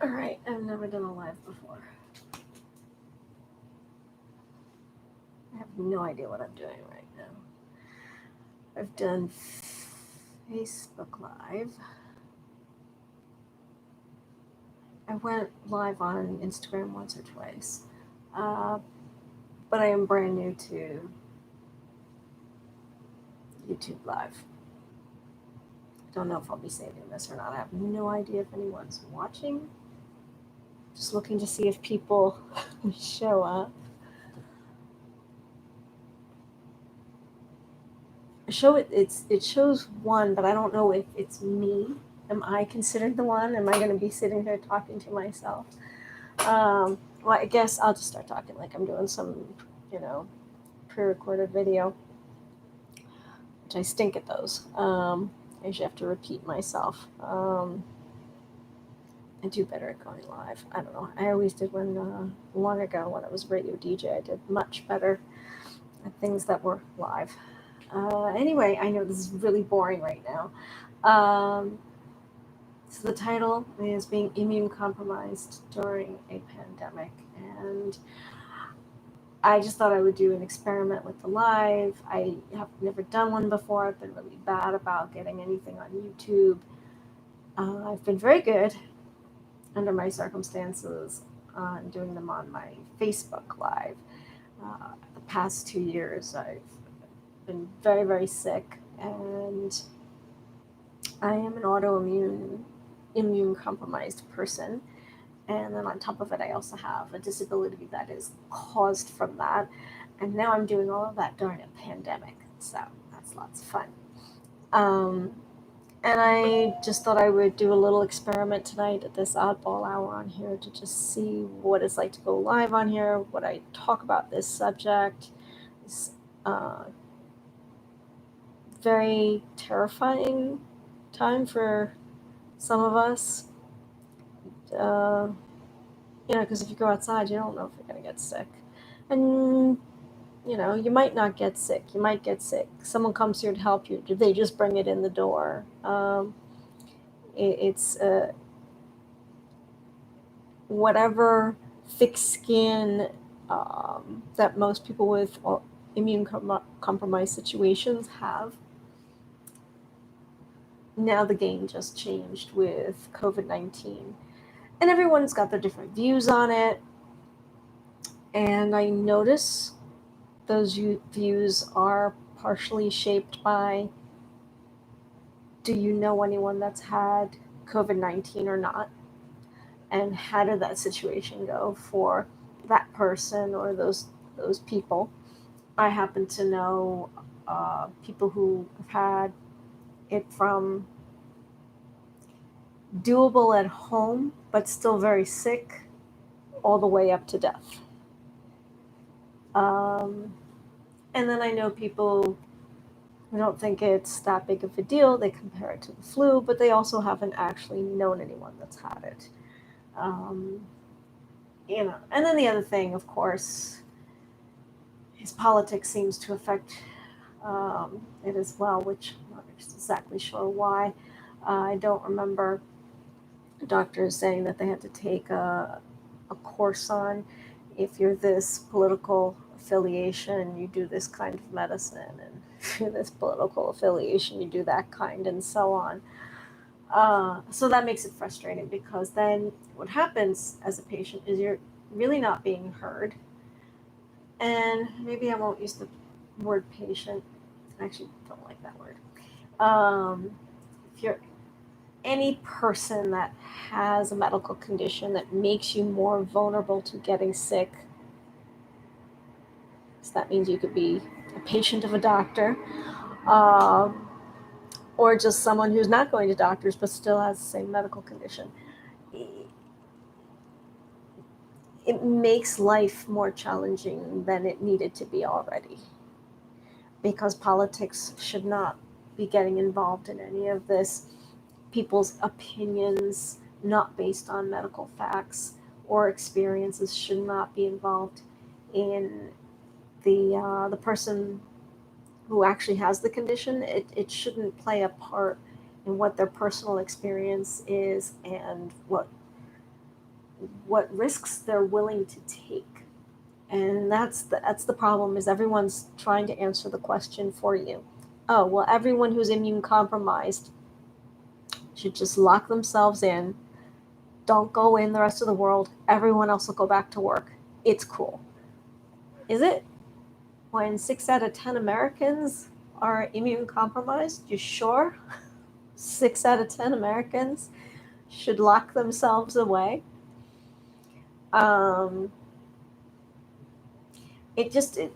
All right, I've never done a live before. I have no idea what I'm doing right now. I've done Facebook Live. I went live on Instagram once or twice, uh, but I am brand new to YouTube Live. I don't know if I'll be saving this or not. I have no idea if anyone's watching. Just looking to see if people show up. It shows one, but I don't know if it's me. Am I considered the one? Am I going to be sitting here talking to myself? Well, I guess I'll just start talking like I'm doing some, you know, pre-recorded video, which I stink at those. I usually have to repeat myself. I do better at going live. I don't know. I always did when long ago when I was radio DJ. I did much better at things that were live. Anyway, I know this is really boring right now. So the title is being immune compromised during a pandemic, and I just thought I would do an experiment with the live. I have never done one before. I've been really bad about getting anything on YouTube. I've been very good under my circumstances on doing them on my Facebook Live. The past 2 years, I've been very, very sick, and I am an immune compromised person. And then on top of it, I also have a disability that is caused from that. And now I'm doing all of that during a pandemic. So that's lots of fun. And I just thought I would do a little experiment tonight at this oddball hour on here to just see what it's like to go live on here, what I talk about this subject. It's very terrifying time for some of us. Because if you go outside, you don't know if you're going to get sick. And, you might not get sick. You might get sick. Someone comes here to help you. They just bring it in the door. It's whatever thick skin that most people with immune compromised situations have. Now the game just changed with COVID-19. And everyone's got their different views on it. And I notice those views are partially shaped by, do you know anyone that's had COVID-19 or not? And how did that situation go for that person or those people? I happen to know people who have had it from doable at home, but still very sick, all the way up to death. And then I know people who don't think it's that big of a deal. They compare it to the flu, but they also haven't actually known anyone that's had it. And then the other thing, of course, is politics seems to affect it as well, which I'm not exactly sure why. I don't remember doctors saying that they had to take a course on, if you're this political affiliation, you do this kind of medicine, and if you're this political affiliation, you do that kind, and so on. So that makes it frustrating, because then what happens as a patient is you're really not being heard. And maybe I won't use the word patient. I actually don't like that word. If you're any person that has a medical condition that makes you more vulnerable to getting sick, so that means you could be a patient of a doctor, or just someone who's not going to doctors but still has the same medical condition. It makes life more challenging than it needed to be already, because politics should not be getting involved in any of this. People's opinions, not based on medical facts or experiences, should not be involved in the person who actually has the condition. It shouldn't play a part in what their personal experience is and what what risks they're willing to take. And that's the problem, is everyone's trying to answer the question for you. Oh, well, everyone who's immune compromised should just lock themselves in, don't go in the rest of the world, everyone else will go back to work. It's cool. Is it? When 6 out of 10 Americans are immune compromised, you sure? 6 out of 10 Americans should lock themselves away. Um,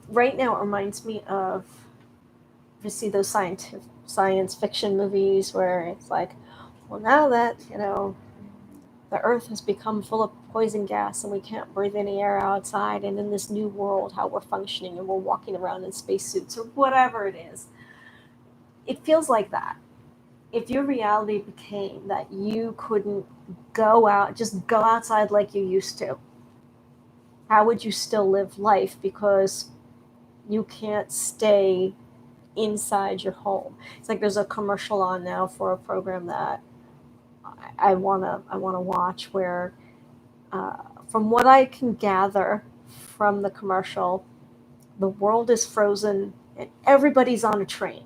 right now it reminds me of, you see those science fiction movies where it's like, well, now that the earth has become full of poison gas and we can't breathe any air outside, and in this new world how we're functioning and we're walking around in spacesuits or whatever it is, it feels like that. If your reality became that you couldn't just go outside like you used to, how would you still live life? Because you can't stay inside your home. It's like there's a commercial on now for a program that I wanna watch, where, from what I can gather from the commercial, the world is frozen and everybody's on a train.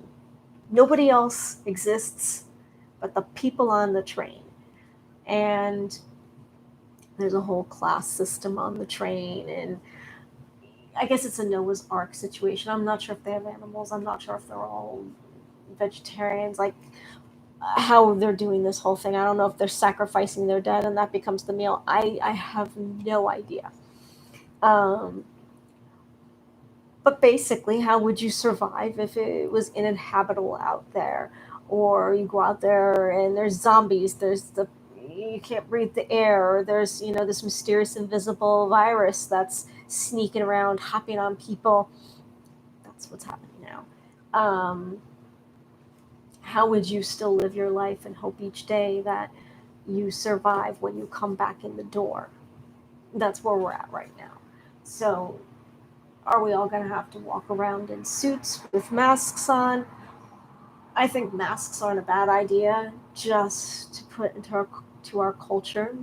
Nobody else exists but the people on the train. And there's a whole class system on the train, and I guess it's a Noah's Ark situation. I'm not sure if they have animals. I'm not sure if they're all vegetarians. Like, how they're doing this whole thing. I don't know if they're sacrificing their dead and that becomes the meal. I have no idea. Um, but basically, how would you survive if it was uninhabitable out there? Or you go out there and there's zombies, you can't breathe the air, or there's, this mysterious invisible virus that's sneaking around, hopping on people. That's what's happening now. How would you still live your life and hope each day that you survive when you come back in the door? That's where we're at right now. So, are we all going to have to walk around in suits with masks on? I think masks aren't a bad idea, just to put into our culture.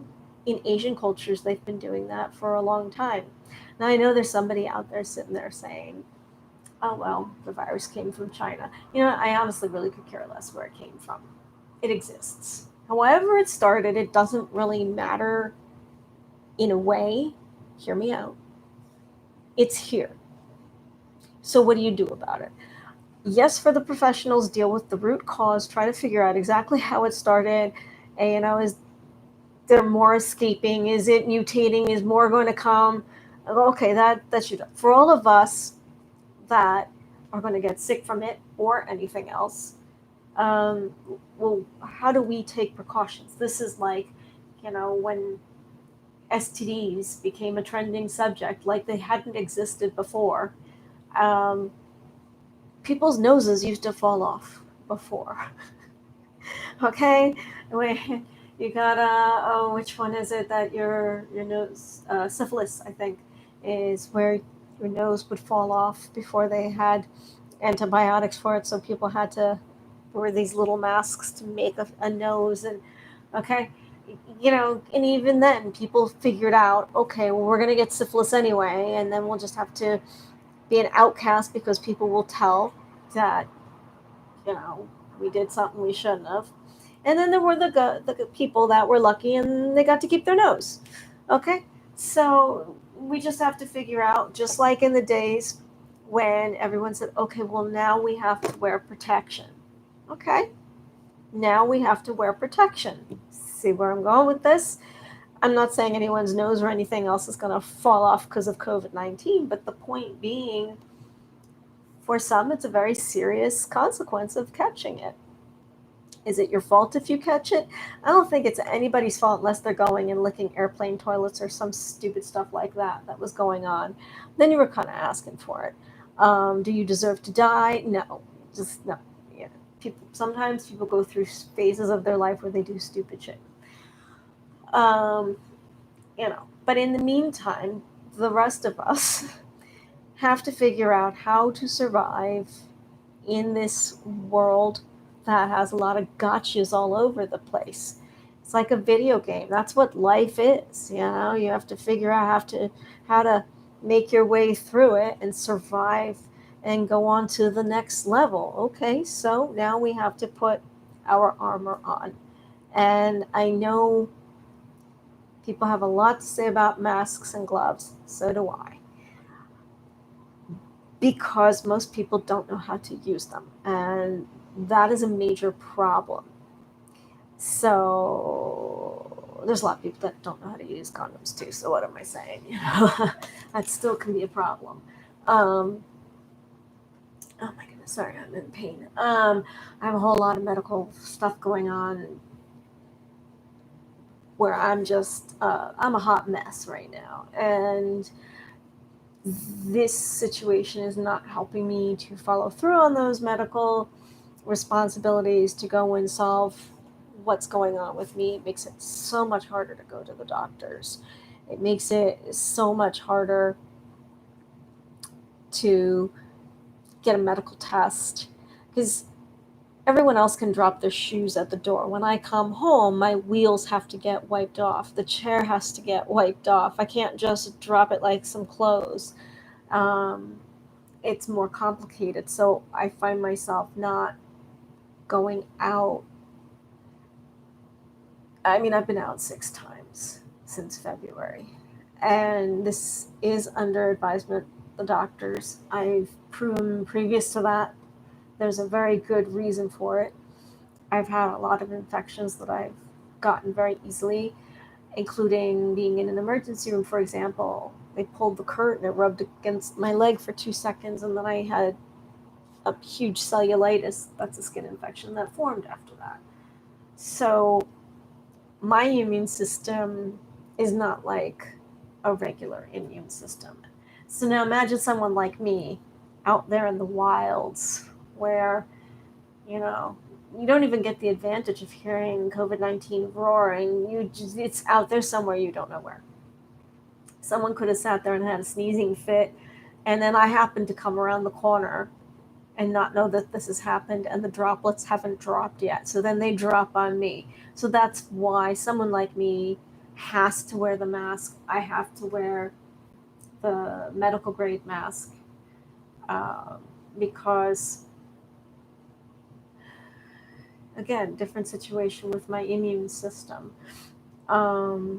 In Asian cultures, they've been doing that for a long time. Now, I know there's somebody out there sitting there saying, oh, well, the virus came from China. I honestly really could care less where it came from. It exists. However it started, it doesn't really matter in a way. Hear me out. It's here. So what do you do about it? Yes, for the professionals, deal with the root cause, try to figure out exactly how it started. And, is there more escaping? Is it mutating? Is more going to come? Okay, that's you. For all of us that are going to get sick from it or anything else, well, how do we take precautions? This is like, when STDs became a trending subject, like they hadn't existed before. People's noses used to fall off before. Okay, you got which one is it that your nose, syphilis, I think, is where your nose would fall off before they had antibiotics for it, so people had to wear these little masks to make a nose. And okay, and even then people figured out, okay, well, we're going to get syphilis anyway, and then we'll just have to be an outcast because people will tell that we did something we shouldn't have. And then there were the people that were lucky and they got to keep their nose. Okay, so we just have to figure out, just like in the days when everyone said, okay, well, now we have to wear protection. Okay, now we have to wear protection. See where I'm going with this? I'm not saying anyone's nose or anything else is going to fall off because of COVID-19, but the point being, for some, it's a very serious consequence of catching it. Is it your fault if you catch it? I don't think it's anybody's fault unless they're going and licking airplane toilets or some stupid stuff like that was going on. Then you were kind of asking for it. Do you deserve to die? No. Just no. Yeah. Sometimes people go through phases of their life where they do stupid shit. But in the meantime, the rest of us have to figure out how to survive in this world that has a lot of gotchas all over the place. It's like a video game. That's what life is. You know, you have to figure out how to make your way through it and survive and go on to the next level. Okay, so now we have to put our armor on. And I know people have a lot to say about masks and gloves. So do I. Because most people don't know how to use them. And that is a major problem. So there's a lot of people that don't know how to use condoms too. So what am I saying? You know, that still can be a problem. Oh my goodness, sorry, I'm in pain. I have a whole lot of medical stuff going on where I'm a hot mess right now. And this situation is not helping me to follow through on those medical responsibilities to go and solve what's going on with me. It makes it so much harder to go to the doctors. It makes it so much harder to get a medical test because everyone else can drop their shoes at the door. When I come home, my wheels have to get wiped off. The chair has to get wiped off. I can't just drop it like some clothes. It's more complicated. So I find myself not going out. I mean, I've been out 6 times since February, and this is under advisement the doctors. I've proven previous to that there's a very good reason for it. I've had a lot of infections that I've gotten very easily, including being in an emergency room, for example. They pulled the curtain, it rubbed against my leg for 2 seconds, and then I had a huge cellulitis. That's a skin infection that formed after that. So my immune system is not like a regular immune system. So now imagine someone like me out there in the wilds where, you know, you don't even get the advantage of hearing COVID-19 roaring. It's out there somewhere, you don't know where. Someone could have sat there and had a sneezing fit, and then I happened to come around the corner and not know that this has happened, and the droplets haven't dropped yet. So then they drop on me. So that's why someone like me has to wear the mask. I have to wear the medical grade mask because, again, different situation with my immune system. I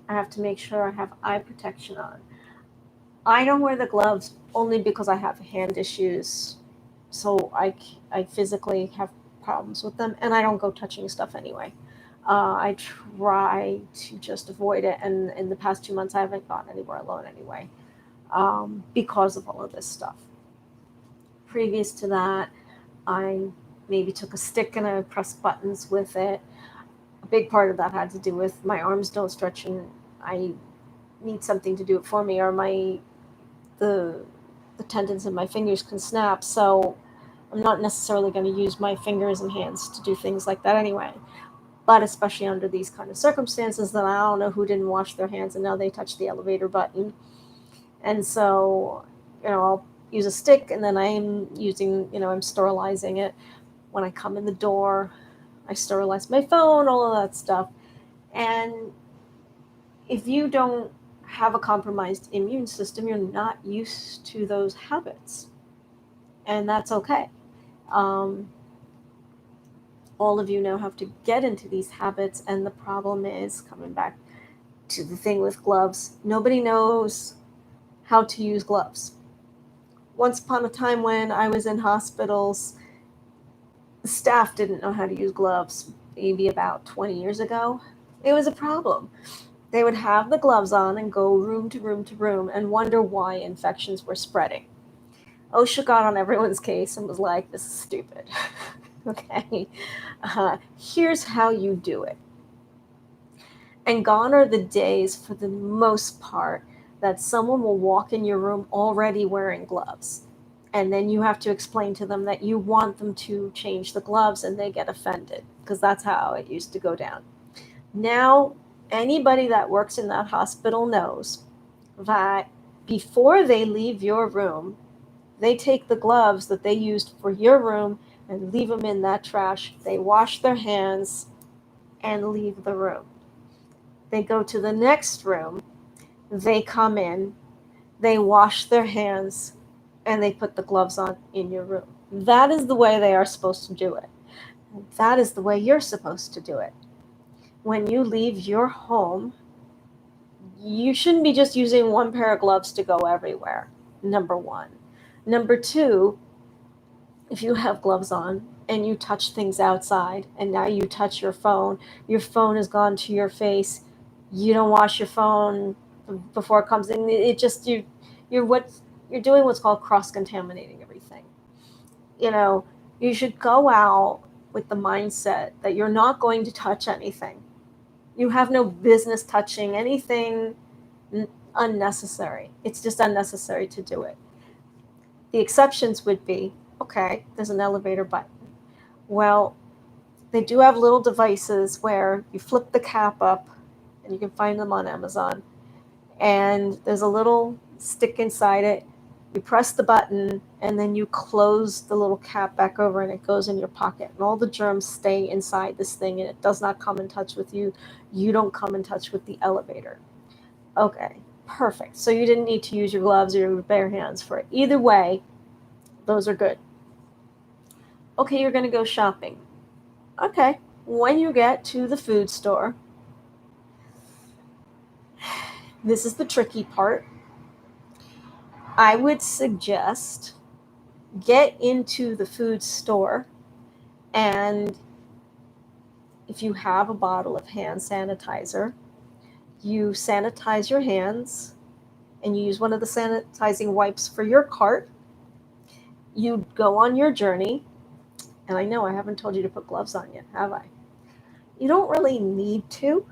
have to make sure I have eye protection on. I don't wear the gloves only because I have hand issues. So I physically have problems with them, and I don't go touching stuff anyway. I try to just avoid it, and in the past 2 months, I haven't gone anywhere alone anyway, because of all of this stuff. Previous to that, I maybe took a stick and I pressed buttons with it. A big part of that had to do with my arms don't stretch, and I need something to do it for me, or the tendons in my fingers can snap. So I'm not necessarily going to use my fingers and hands to do things like that anyway. But especially under these kind of circumstances, then I don't know who didn't wash their hands and now they touch the elevator button. And so, I'll use a stick, and then I'm sterilizing it. When I come in the door, I sterilize my phone, all of that stuff. And if you don't have a compromised immune system, you're not used to those habits. And that's okay. All of you now have to get into these habits, and the problem is, coming back to the thing with gloves, nobody knows how to use gloves. Once upon a time when I was in hospitals, the staff didn't know how to use gloves, maybe about 20 years ago. It was a problem. They would have the gloves on and go room to room to room and wonder why infections were spreading. OSHA got on everyone's case and was like, this is stupid. Okay, here's how you do it. And gone are the days, for the most part, that someone will walk in your room already wearing gloves. And then you have to explain to them that you want them to change the gloves, and they get offended, because that's how it used to go down. Now, anybody that works in that hospital knows that before they leave your room, they take the gloves that they used for your room and leave them in that trash. They wash their hands, and leave the room. They go to the next room, they come in, they wash their hands, and they put the gloves on in your room. That is the way they are supposed to do it. That is the way you're supposed to do it. When you leave your home, you shouldn't be just using one pair of gloves to go everywhere, number one. Number two, if you have gloves on and you touch things outside and now you touch your phone has gone to your face, you don't wash your phone before it comes in, it just you're doing what's called cross-contaminating everything. You should go out with the mindset that you're not going to touch anything. You have no business touching anything unnecessary. It's just unnecessary to do it. The exceptions would be, okay, there's an elevator button. Well, they do have little devices where you flip the cap up, and you can find them on Amazon, and there's a little stick inside it. You press the button, and then you close the little cap back over, and it goes in your pocket, and all the germs stay inside this thing, and it does not come in touch with you. You don't come in touch with the elevator. Okay, perfect. So you didn't need to use your gloves or your bare hands for it. Either way, those are good. Okay, you're going to go shopping. Okay, when you get to the food store, this is the tricky part. I would suggest get into the food store, and if you have a bottle of hand sanitizer, you sanitize your hands, and you use one of the sanitizing wipes for your cart. You go on your journey, and I know I haven't told you to put gloves on yet, have I? You don't really need to,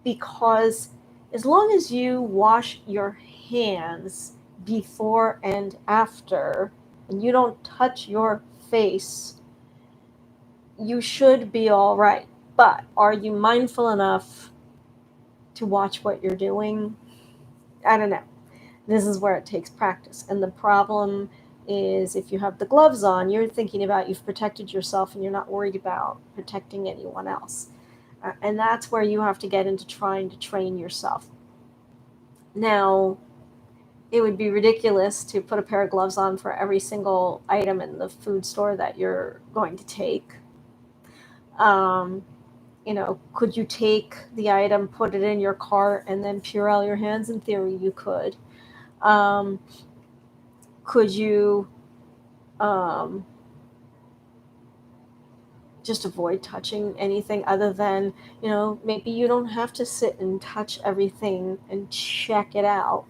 because as long as you wash your hands before and after, and you don't touch your face, you should be all right. But are you mindful enough to watch what you're doing? I don't know. This is where it takes practice. And the problem is, if you have the gloves on, you're thinking about you've protected yourself and you're not worried about protecting anyone else. And that's where you have to get into trying to train yourself. Now, it would be ridiculous to put a pair of gloves on for every single item in the food store that you're going to take. Could you take the item, put it in your cart, and then Purell your hands? In theory, you could. Could you just avoid touching anything other than, maybe you don't have to sit and touch everything and check it out.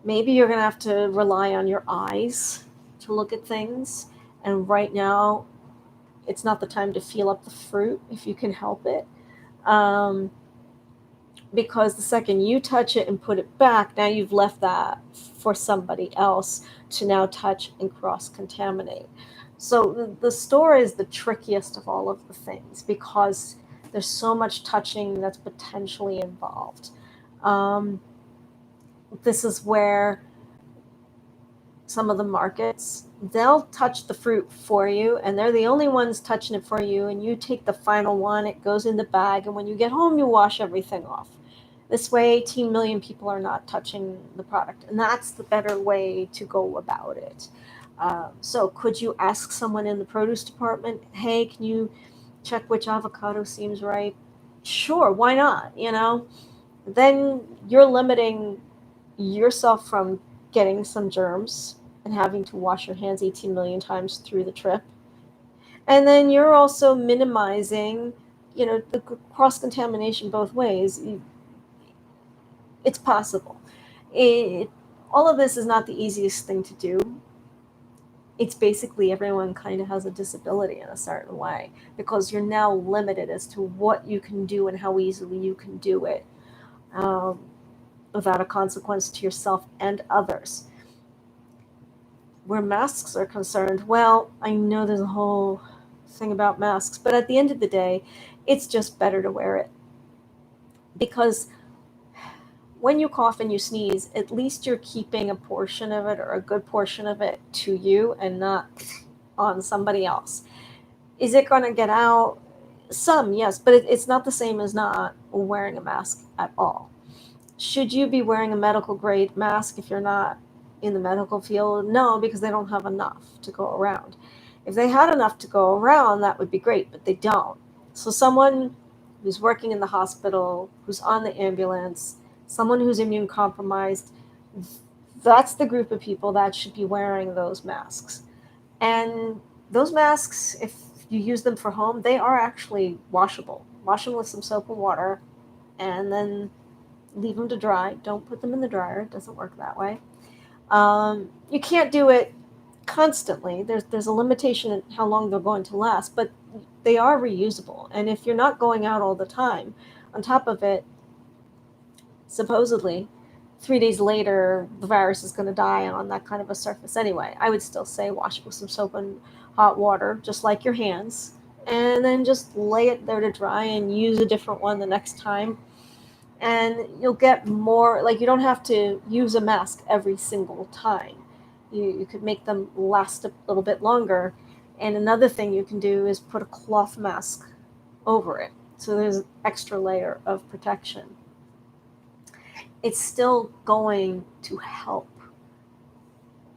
Maybe you're going to have to rely on your eyes to look at things. And right now, it's not the time to feel up the fruit if you can help it. Because the second you touch it and put it back, now you've left that for somebody else to now touch and cross-contaminate. So the store is the trickiest of all of the things, because there's so much touching that's potentially involved. This is where some of the markets, they'll touch the fruit for you, and they're the only ones touching it for you, and you take the final one, it goes in the bag, and when you get home, you wash everything off. This way, 18 million people are not touching the product, and that's the better way to go about it. So could you ask someone in the produce department, hey, can you check which avocado seems ripe? Sure, why not? Then you're limiting yourself from getting some germs and having to wash your hands 18 million times through the trip. And then you're also minimizing, the cross-contamination both ways. It's possible. All of this is not the easiest thing to do. It's basically everyone kind of has a disability in a certain way, because you're now limited as to what you can do and how easily you can do it without a consequence to yourself and others. Where masks are concerned, well, I know there's a whole thing about masks, but at the end of the day, it's just better to wear it. Because when you cough and you sneeze, at least you're keeping a portion of it, or a good portion of it, to you and not on somebody else. Is it going to get out? Some, yes, but it's not the same as not wearing a mask at all. Should you be wearing a medical grade mask if you're not in the medical field? No, because they don't have enough to go around. If they had enough to go around, that would be great, but they don't. So, someone who's working in the hospital, who's on the ambulance, someone who's immune compromised, that's the group of people that should be wearing those masks. And those masks, if you use them for home, they are actually washable. Wash them with some soap and water, and then leave them to dry. Don't put them in the dryer. It doesn't work that way. You can't do it constantly. There's a limitation in how long they're going to last, but they are reusable. And if you're not going out all the time, on top of it, supposedly 3 days later the virus is going to die on that kind of a surface anyway. I would still say wash it with some soap and hot water, just like your hands, and then just lay it there to dry and use a different one the next time. And you'll get more, like, you don't have to use a mask every single time. You could make them last a little bit longer. And another thing you can do is put a cloth mask over it, so there's an extra layer of protection. It's still going to help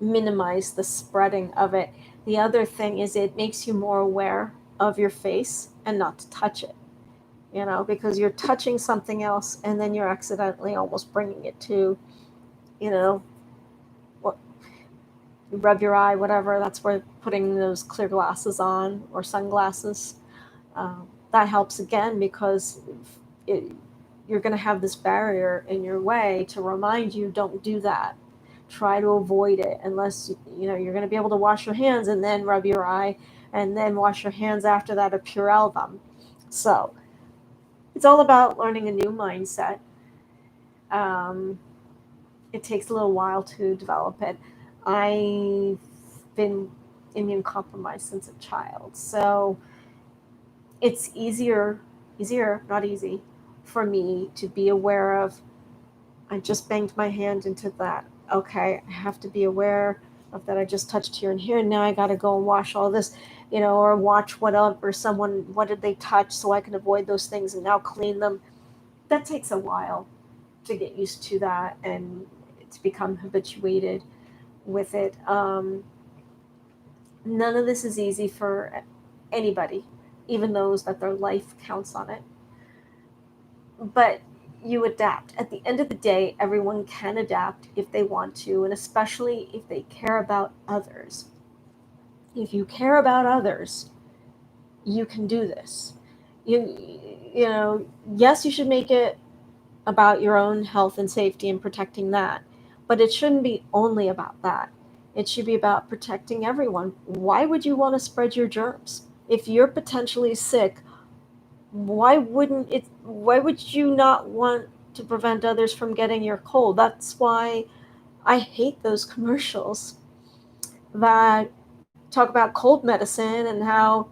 minimize the spreading of it. The other thing is it makes you more aware of your face and not to touch it, because you're touching something else and then you're accidentally almost bringing it to, what you rub your eye, whatever. That's where putting those clear glasses on or sunglasses, that helps again, because you're going to have this barrier in your way to remind you, don't do that. Try to avoid it, unless you're going to be able to wash your hands and then rub your eye and then wash your hands after that or Purell them. So it's all about learning a new mindset. It takes a little while to develop it. I've been immune compromised since a child, so it's easier, not easy, for me to be aware of, I just banged my hand into that. Okay, I have to be aware of that. I just touched here and here, and now I got to go and wash all this, or watch whatever what did they touch, so I can avoid those things and now clean them. That takes a while to get used to that and to become habituated with it. None of this is easy for anybody, even those that their life counts on it. But you adapt. At the end of the day, everyone can adapt if they want to, and especially if they care about others. If you care about others, you can do this. Yes, you should make it about your own health and safety and protecting that, but it shouldn't be only about that. It should be about protecting everyone. Why would you want to spread your germs? If you're potentially sick, why would you not want to prevent others from getting your cold? That's why I hate those commercials that talk about cold medicine and how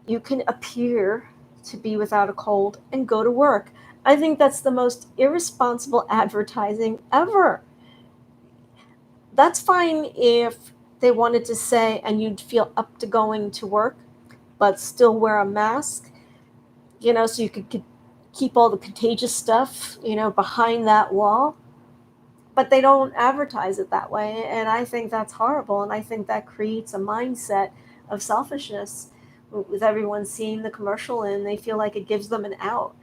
you can appear to be without a cold and go to work. I think that's the most irresponsible advertising ever. That's fine if they wanted to say, and you'd feel up to going to work, but still wear a mask, so you could keep all the contagious stuff, behind that wall. But they don't advertise it that way, and I think that's horrible, and I think that creates a mindset of selfishness with everyone seeing the commercial, and they feel like it gives them an out.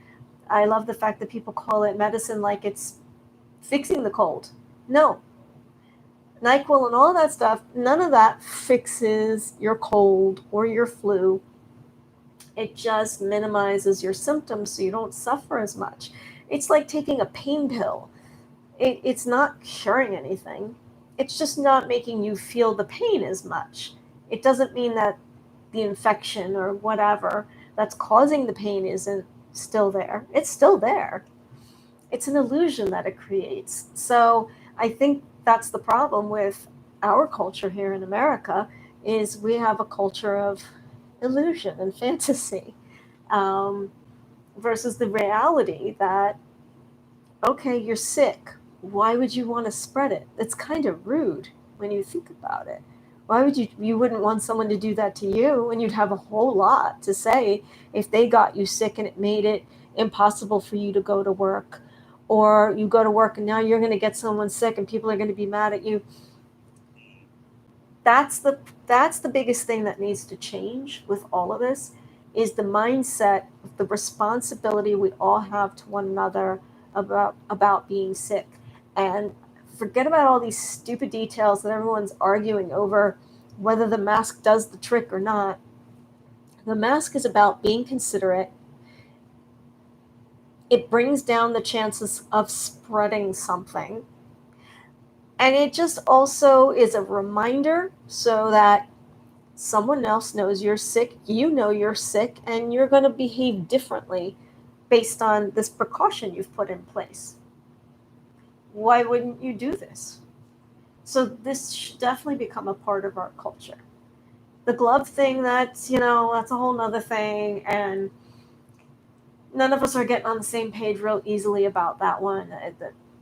I love the fact that people call it medicine like it's fixing the cold. No. NyQuil and all that stuff, none of that fixes your cold or your flu. It just minimizes your symptoms so you don't suffer as much. It's like taking a pain pill. It's not curing anything. It's just not making you feel the pain as much. It doesn't mean that the infection or whatever that's causing the pain isn't still there. It's still there. It's an illusion that it creates. So I think that's the problem with our culture here in America, is we have a culture of illusion and fantasy, versus the reality that, okay, you're sick. Why would you want to spread it? It's kind of rude when you think about it. Why would you wouldn't want someone to do that to you, and you'd have a whole lot to say if they got you sick and it made it impossible for you to go to work, or you go to work and now you're going to get someone sick and people are going to be mad at you. That's the biggest thing that needs to change with all of this, is the mindset, the responsibility we all have to one another about being sick. And forget about all these stupid details that everyone's arguing over, whether the mask does the trick or not. The mask is about being considerate. It brings down the chances of spreading something. And it just also is a reminder so that someone else knows you're sick, you know you're sick, and you're going to behave differently based on this precaution you've put in place. Why wouldn't you do this? So this should definitely become a part of our culture. The glove thing, that's a whole nother thing, and none of us are getting on the same page real easily about that one.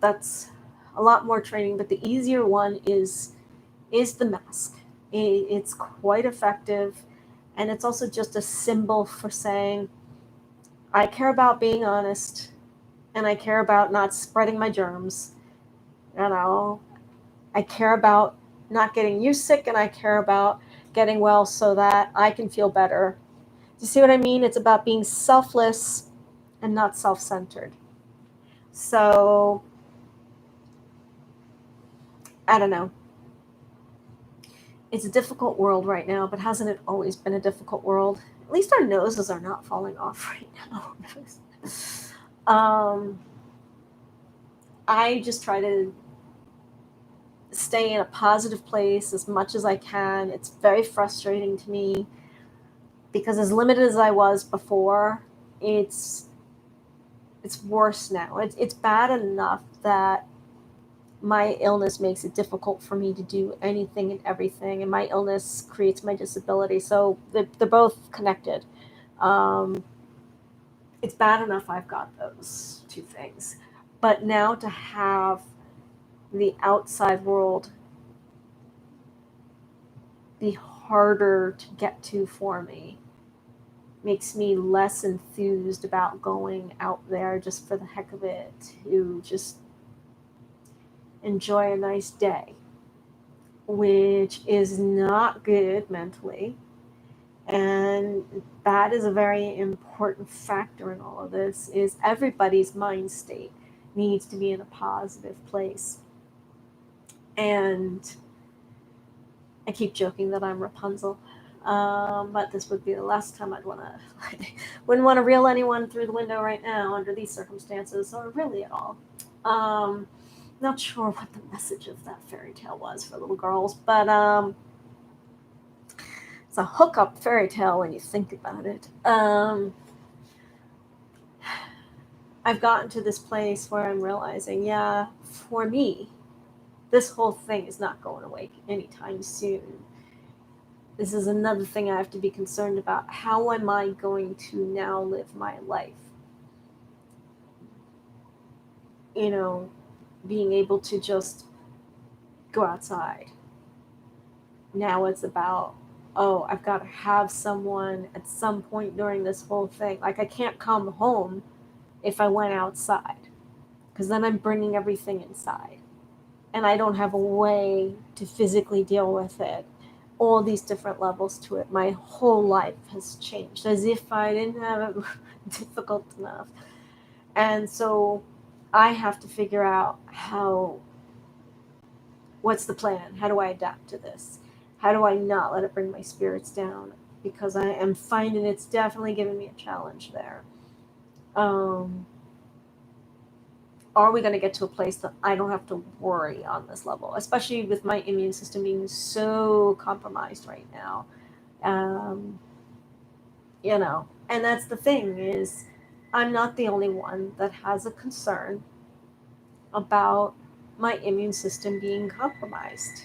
That's a lot more training, but the easier one is the mask. It's quite effective, and it's also just a symbol for saying, I care about being honest, and I care about not spreading my germs. I care about not getting you sick, and I care about getting well so that I can feel better. Do you see what I mean? It's about being selfless and not self-centered. So, I don't know. It's a difficult world right now, but hasn't it always been a difficult world? At least our noses are not falling off right now. I just try to stay in a positive place as much as I can. It's very frustrating to me because as limited as I was before, it's worse now. It's bad enough that my illness makes it difficult for me to do anything and everything, and my illness creates my disability. So they're both connected. Um, it's bad enough I've got those two things, but now to have the outside world be harder to get to for me makes me less enthused about going out there just for the heck of it, to just enjoy a nice day, which is not good mentally. And that is a very important factor in all of this, is everybody's mind state needs to be in a positive place. And I keep joking that I'm Rapunzel, but this would be the last time wouldn't want to reel anyone through the window right now under these circumstances, or really at all. Not sure what the message of that fairy tale was for little girls, but it's a hookup fairy tale when you think about it. I've gotten to this place where I'm realizing, yeah, for me, this whole thing is not going away anytime soon. This is another thing I have to be concerned about. How am I going to now live my life? Being able to just go outside. Now it's about, I've got to have someone at some point during this whole thing. Like, I can't come home if I went outside, because then I'm bringing everything inside. And I don't have a way to physically deal with it. All these different levels to it. My whole life has changed, as if I didn't have it difficult enough. And so I have to figure out what's the plan? How do I adapt to this? How do I not let it bring my spirits down? Because I am finding it's definitely giving me a challenge there. Are we going to get to a place that I don't have to worry on this level, especially with my immune system being so compromised right now? And that's the thing, is I'm not the only one that has a concern about my immune system being compromised.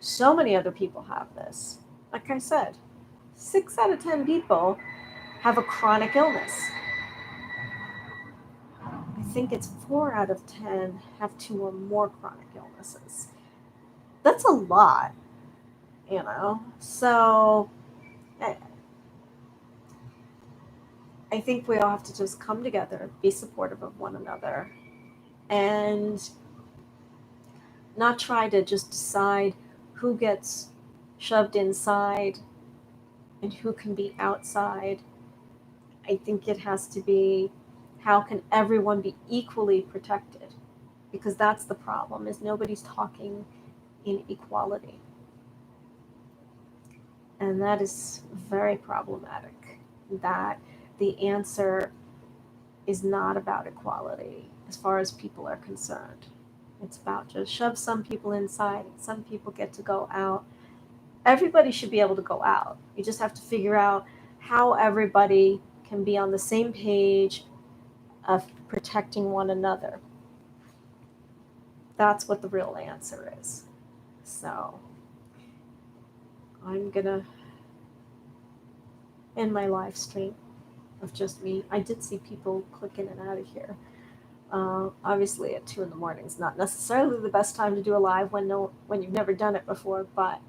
So many other people have this. Like I said, 6 out of 10 people have a chronic illness. I think it's 4 out of 10 have 2 or more chronic illnesses. That's a lot. So I, I think we all have to just come together, be supportive of one another, and not try to just decide who gets shoved inside and who can be outside. I think it has to be, how can everyone be equally protected? Because that's the problem, is nobody's talking in equality. And that is very problematic, that the answer is not about equality as far as people are concerned. It's about just shove some people inside and some people get to go out. Everybody should be able to go out. You just have to figure out how everybody can be on the same page of protecting one another. That's what the real answer is. So I'm gonna end my live stream of just me. I did see people click in and out of here. Obviously, at 2 in the morning is not necessarily the best time to do a live when you've never done it before. But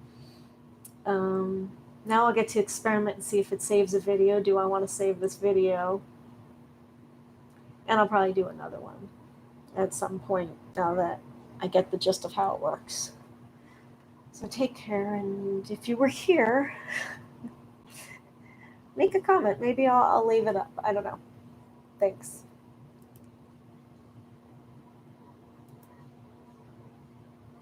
now I'll get to experiment and see if it saves a video. Do I want to save this video? And I'll probably do another one at some point now that I get the gist of how it works. So take care, and if you were here, make a comment. Maybe I'll leave it up. I don't know. Thanks.